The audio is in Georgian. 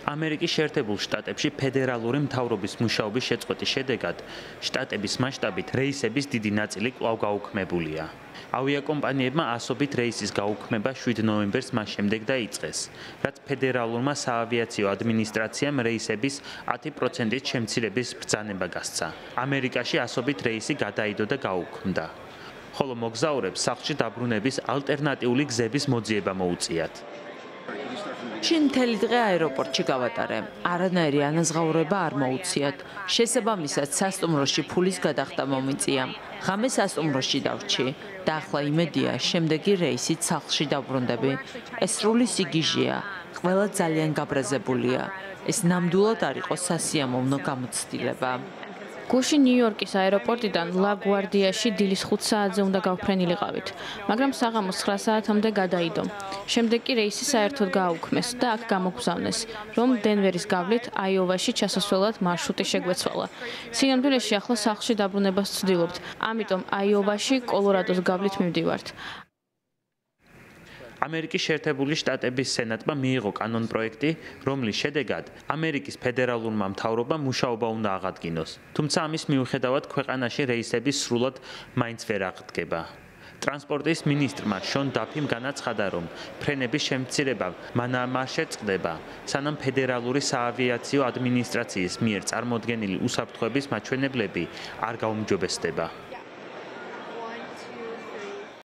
ამერიკის შეერთებულ შტატებში ფედერალური მთავრობის მუშაობის შეწყვეტის შედეგად შტატების მასშტაბით რეისების დიდი ნაწილი კვლავ გაუქმებულია. ავიაკომპანიებმა ასობით რეისის გაუქმება 7 ნოემბერს მას შემდეგ დაიწყეს, რაც ფედერალურმა საავიაციო ადმინისტრაციამ რეისების 10%-ით შემცირების ბრძანება გასცა. ამერიკაში ასობით რეისი გადაიდო და გაუქმდა. ხოლო მოგზაურებს სახლში დაბრუნების ალტერნატიული გზების მოძიება მოუწიათ. შინ მთელი დღე აეროპორტში გავატარე. არანაირი ანაზღაურება არ მოუწიათ. შესაბამისად, სასტუმროში ფულის გადახდა მომიწია. ღამე სასტუმროში დავრჩი და ახლა იმედია, შემდეგი რეისით სახლში დაბრუნდები. ეს სრული სიგიჟეა. ყველა ძალიან გაბრაზებულია. ეს ნამდვილად არ იყო სასიამოვნო გამოცდილება. გუში ნიუ-იორკის აეროპორტიდან ლა-გვარდიაში დილის 5 საათზე უნდა გავფრენილიყავით, მაგრამ საღამოს 9 საათამდე გადაიდო. შემდეგ კი რეისი საერთოდ გააუქმეს და აქ გამოგზავნეს, რომ დენვერის გავლით აიოვაში ჩასასვლელად მარშრუტი შეგვეცვალა. სინამდვილეში ახლა სახლში დაბრუნებას ვცდილობთ, ამიტომ აიოვაში კოლორადოს გავლით მივდივართ. ამერიკის შეერთებული შტატების სენატმა მიიღო კანონპროექტი, რომლის შედეგად ამერიკის ფედერალურმა მთავრობამ მუშაობა უნდა აღადგინოს. თუმცა ამის მიუხედავად ქვეყანაში რეისები სრულად მაინც ვერ აღდგება. ტრანსპორტის მინისტრმა შონ დაფიმ განაცხადა, რომ ფრენების შემცირება მანამ არ შეწყდება, სანამ ფედერალური საავიაციო ადმინისტრაციის მიერ წარმოდგენილი უსაფრთხოების მაჩვენებლები არ გაუმჯობესდება.